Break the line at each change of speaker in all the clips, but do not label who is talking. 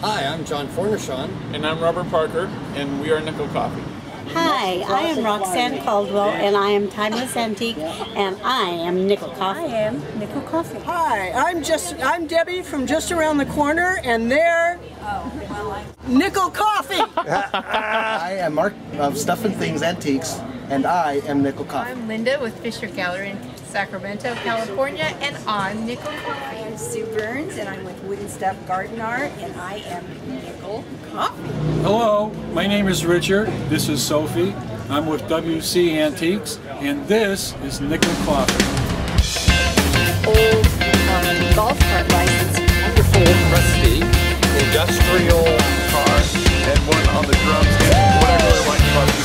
Hi, I'm John Fornershon.
And I'm Robert Parker, and we are Nickel Coffee.
Hi, I am Roxanne Caldwell, and I am Timeless Antique, and I am Nickel Coffee.
I am Nickel Coffee.
Hi, I'm Debbie from just around the corner, and they're Nickel Coffee.
I am Mark of Stuff and Things Antiques, and I am Nickel Coffee.
I'm Linda with Fisher Gallery in Sacramento, California, and I'm Nickel Coffee.
I'm Sue Burns, and I'm with Wooden Stuff Garden Art, and I am Nickel Coffee.
Hello, my name is Richard. This is Sophie. I'm with WC Antiques, and this is Nickel Coffee.
Old golf cart license.
Wonderful, rusty, industrial car.
And one on the drums. And what I really like about this.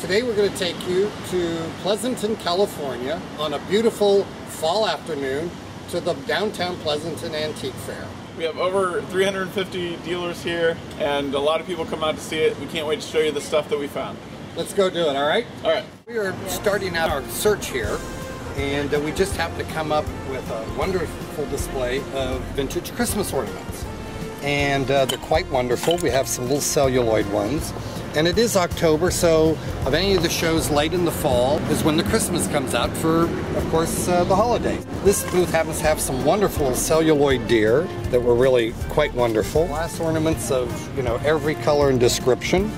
Today we're going to take you to Pleasanton, California on a beautiful fall afternoon to the downtown Pleasanton Antique Fair.
We have over 350 dealers here, and a lot of people come out to see it. We can't wait to show you the stuff that we found.
Let's go do it, all right?
All right.
We are starting out our search here, and we just happened to come up with a wonderful display of vintage Christmas ornaments. And they're quite wonderful. We have some little celluloid ones. And it is October, so of any of the shows late in the fall is when the Christmas comes out for, of course, the holidays. This booth happens to have some wonderful celluloid deer that were really quite wonderful. Glass ornaments of, every color and description.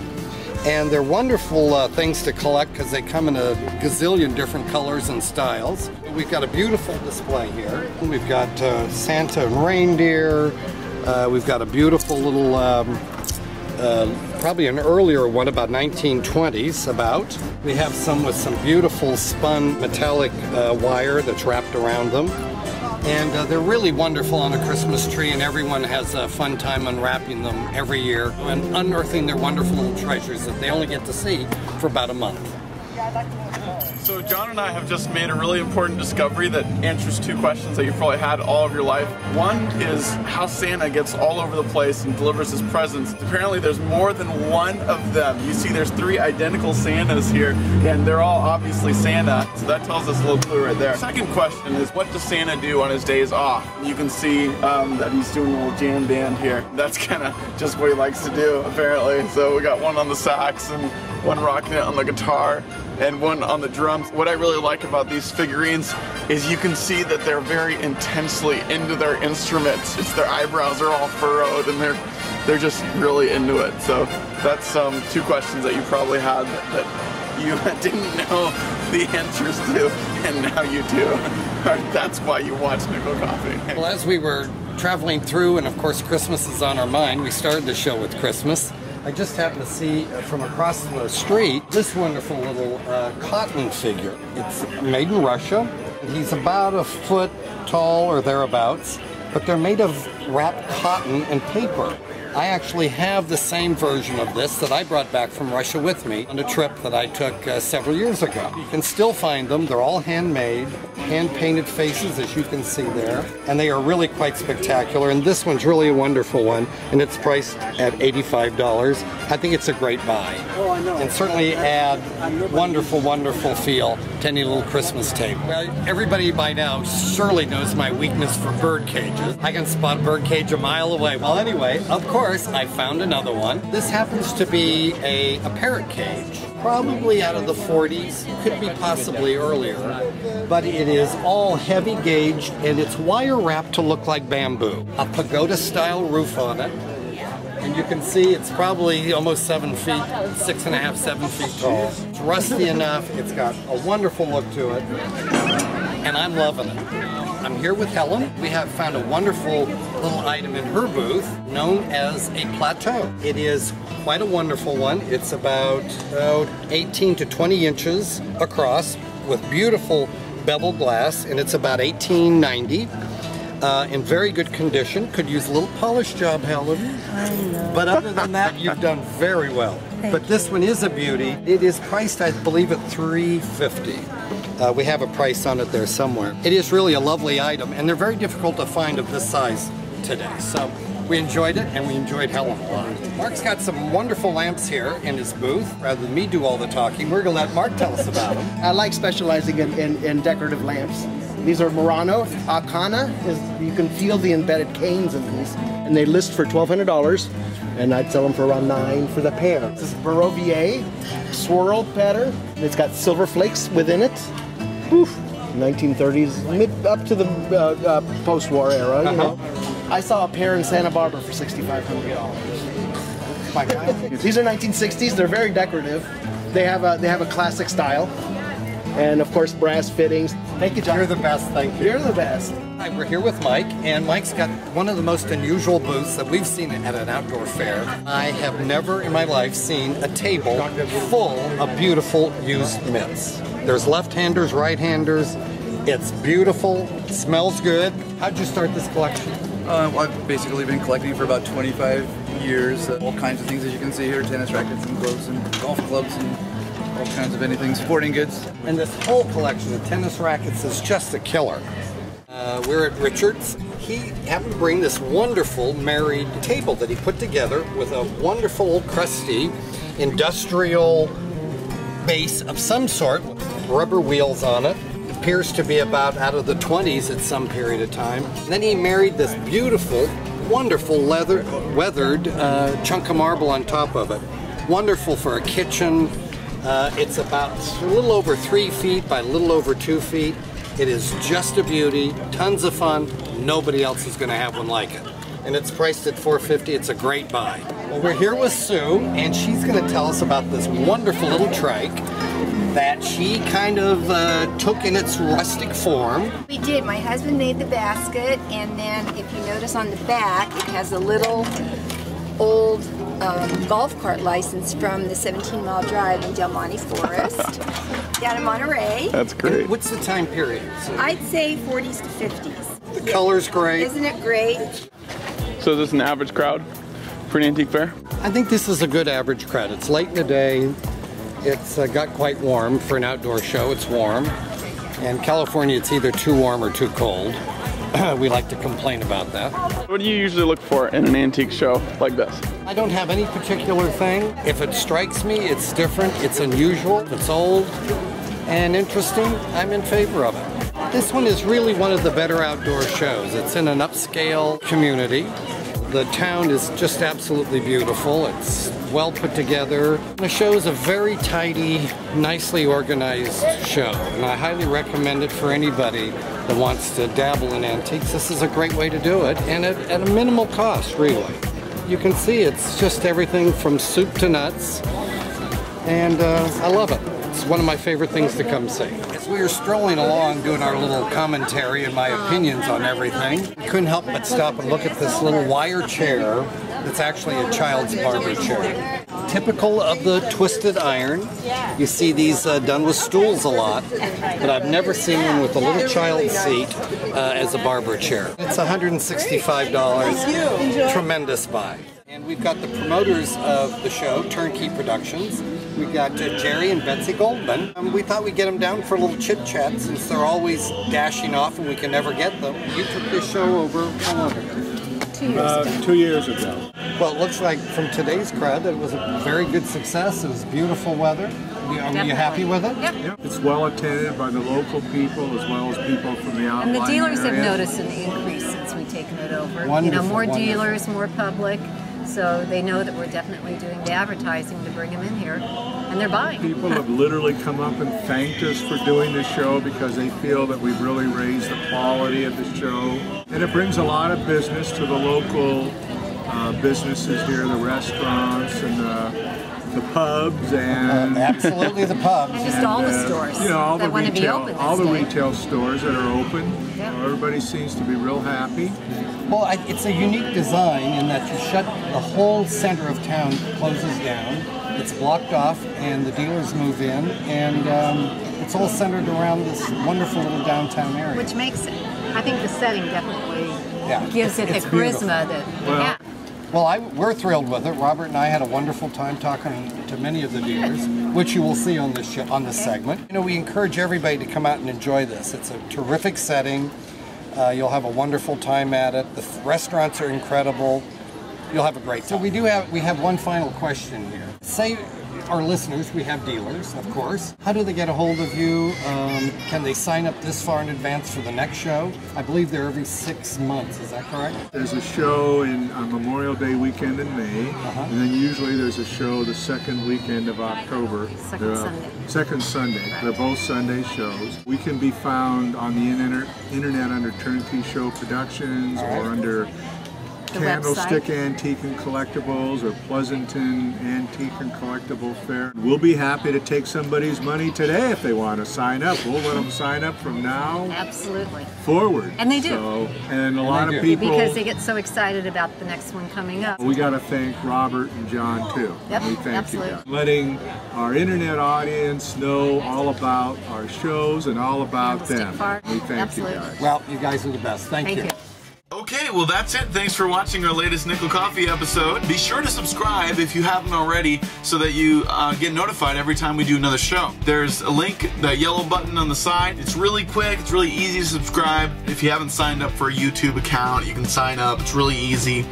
And they're wonderful things to collect because they come in a gazillion different colors and styles. We've got a beautiful display here. We've got Santa and reindeer. We've got a beautiful little probably an earlier one, about 1920s about. We have some with some beautiful spun metallic wire that's wrapped around them. And they're really wonderful on a Christmas tree, and everyone has a fun time unwrapping them every year and unearthing their wonderful little treasures that they only get to see for about a month.
So John and I have just made a really important discovery that answers two questions that you've probably had all of your life. One is how Santa gets all over the place and delivers his presents. Apparently there's more than one of them. You see there's 3 identical Santas here, and they're all obviously Santa, so that tells us a little clue right there. Second question is, what does Santa do on his days off? You can see that he's doing a little jam band here. That's kind of just what he likes to do, apparently. So we got one on the sax and one rocking it on the guitar and one on the drums. What I really like about these figurines is you can see that they're very intensely into their instruments. It's their eyebrows are all furrowed and they're just really into it. So that's 2 questions that you probably had that you didn't know the answers to, and now you do. That's why you watch Nickel Coffee.
Well, as we were traveling through, and of course Christmas is on our mind, we started the show with Christmas. I just happened to see from across the street this wonderful little cotton figure. It's made in Russia. He's about a foot tall or thereabouts, but they're made of wrapped cotton and paper. I actually have the same version of this that I brought back from Russia with me on a trip that I took several years ago. You can still find them. They're all handmade, hand-painted faces, as you can see there, and they are really quite spectacular. And this one's really a wonderful one, and it's priced at $85. I think it's a great buy, and certainly add wonderful, wonderful feel to any little Christmas table. Well, everybody by now surely knows my weakness for bird cages. I can spot a bird cage a mile away. Well, anyway, of course, I found another one. This happens to be a parrot cage, probably out of the 40s, could be possibly earlier, but it is all heavy gauge and it's wire wrapped to look like bamboo. A pagoda style roof on it, and you can see it's probably almost 7 feet, 6.5, 7 feet tall. It's rusty enough, it's got a wonderful look to it, and I'm loving it. I'm here with Helen. We have found a wonderful little item in her booth known as a plateau. It is quite a wonderful one. It's about 18 to 20 inches across with beautiful beveled glass, and it's about $18.90. In very good condition. Could use a little polish job, Helen.
I know.
But other than that, you've done very well. But this one is a beauty. It is priced, I believe, at $350. We have a price on it there somewhere. It is really a lovely item, and they're very difficult to find of this size today. So we enjoyed it, and we enjoyed Helen a lot. Mark's got some wonderful lamps here in his booth. Rather than me do all the talking, we're going to let Mark tell us about them.
I like specializing in decorative lamps. These are Murano. Akana is, you can feel the embedded canes in these. And they list for $1,200, and I'd sell them for around $9 for the pair. This is Barovier swirl pattern. It's got silver flakes within it. Oof. 1930s, up to the post-war era, you know. I saw a pair in Santa Barbara for $6,500. My God. These are 1960s. They're very decorative. They have a classic style. And of course, brass fittings. Thank you, John.
You're the best, thank you.
You're the best.
Hi, we're here with Mike, and Mike's got one of the most unusual booths that we've seen at an outdoor fair. I have never in my life seen a table full of beautiful used mitts. There's left-handers, right-handers. It's beautiful, it smells good. How'd you start this collection?
Well, I've basically been collecting for about 25 years. All kinds of things, as you can see here, tennis rackets and gloves and golf clubs and all kinds of anything, sporting goods.
And this whole collection of tennis rackets is just a killer. We're at Richard's. He happened to bring this wonderful married table that he put together with a wonderful old crusty industrial base of some sort with rubber wheels on it. It appears to be about out of the 20s at some period of time. And then he married this beautiful, wonderful weathered chunk of marble on top of it. Wonderful for a kitchen. It's about a little over 3 feet by a little over 2 feet. It is just a beauty, tons of fun. Nobody else is going to have one like it. And it's priced at $450. It's a great buy. Well, we're here with Sue, and she's going to tell us about this wonderful little trike that she kind of took in its rustic form.
We did. My husband made the basket, and then if you notice on the back, it has a little old golf cart license from the 17-mile drive in Del Monte Forest down in Monterey.
That's great.
And what's the time period?
I'd say 40s to 50s.
The color's great.
Isn't it great?
So is this an average crowd for an antique fair?
I think this is a good average crowd. It's late in the day. It's got quite warm for an outdoor show. It's warm. In California, it's either too warm or too cold. We like to complain about that.
What do you usually look for in an antique show like this?
I don't have any particular thing. If it strikes me, it's different, it's unusual, it's old and interesting, I'm in favor of it. This one is really one of the better outdoor shows. It's in an upscale community. The town is just absolutely beautiful. It's well put together. The show is a very tidy, nicely organized show, and I highly recommend it for anybody that wants to dabble in antiques. This is a great way to do it, and at a minimal cost, really. You can see it's just everything from soup to nuts, and I love it. It's one of my favorite things to come see. As we were strolling along doing our little commentary and my opinions on everything, I couldn't help but stop and look at this little wire chair that's actually a child's barber chair. Typical of the twisted iron. You see these done with stools a lot, but I've never seen one with a little child seat as a barber chair. It's $165. Tremendous buy. And we've got the promoters of the show, Turnkey Productions. We've got Jerry and Betsy Goldman. We thought we'd get them down for a little chit-chat since they're always dashing off and we can never get them. You took this show over how long ago?
2 years ago. 2 years ago.
Well, it looks like from today's crowd that it was a very good success. It was beautiful weather. Are you happy with it?
Yep. It's well attended by the local people as well as people from the outlying
And the dealers
areas.
have noticed an increase since we've taken it over.
Wonderful,
more
wonderful.
dealers, more public. So they know that we're definitely doing the advertising to bring them in here, and they're buying.
People have literally come up and thanked us for doing the show because they feel that we've really raised the quality of the show. And it brings a lot of business to the local businesses here, the restaurants and the pubs and
absolutely the pubs.
And just all the stores
all
that
the
want to be
retail,
open this
all the
day.
retail stores that are open.
Yeah.
Everybody seems to be real happy.
Well, it's a unique design in that you shut the whole center of town closes down. It's blocked off, and the dealers move in, and it's all centered around this wonderful little downtown area.
Which makes it, I think the setting definitely gives it the
it's beautiful.
charisma that we have.
Well, we're thrilled with it. Robert and I had a wonderful time talking to many of the dealers, which you will see on this segment. We encourage everybody to come out and enjoy this. It's a terrific setting. You'll have a wonderful time at it. The restaurants are incredible. You'll have a great time. So we have one final question here. Say our listeners, we have dealers, of course. How do they get a hold of you? Can they sign up this far in advance for the next show? I believe they're every 6 months, is that correct?
There's a show on Memorial Day weekend in May, and then usually there's a show the second weekend of October. Second Sunday. They're both Sunday shows. We can be found on the internet under Turnkey Show Productions or under Candlestick Antique and Collectibles or Pleasanton Antique and Collectible Fair. We'll be happy to take somebody's money today if they want to sign up. We'll let them sign up from now forward.
And they do.
So, and a lot of people,
because they get so excited about the next one coming up.
We got to thank Robert and John too.
Yep,
we thank
absolutely.
you guys. Letting our internet audience know all about our shows and all about them. We thank you guys.
Well, you guys are the best. Thank you.
Okay, well that's it. Thanks for watching our latest Nickel Coffee episode. Be sure to subscribe if you haven't already so that you get notified every time we do another show. There's a link, that yellow button on the side. It's really quick, it's really easy to subscribe. If you haven't signed up for a YouTube account, you can sign up. It's really easy.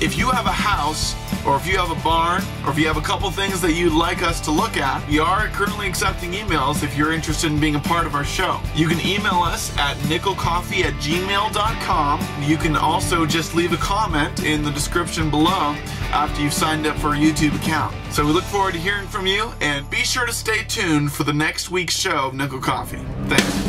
If you have a house, or if you have a barn, or if you have a couple things that you'd like us to look at, we are currently accepting emails if you're interested in being a part of our show. You can email us at nickelcoffee@gmail.com. You can also just leave a comment in the description below after you've signed up for a YouTube account. So we look forward to hearing from you, and be sure to stay tuned for the next week's show of Nickel Coffee. Thanks.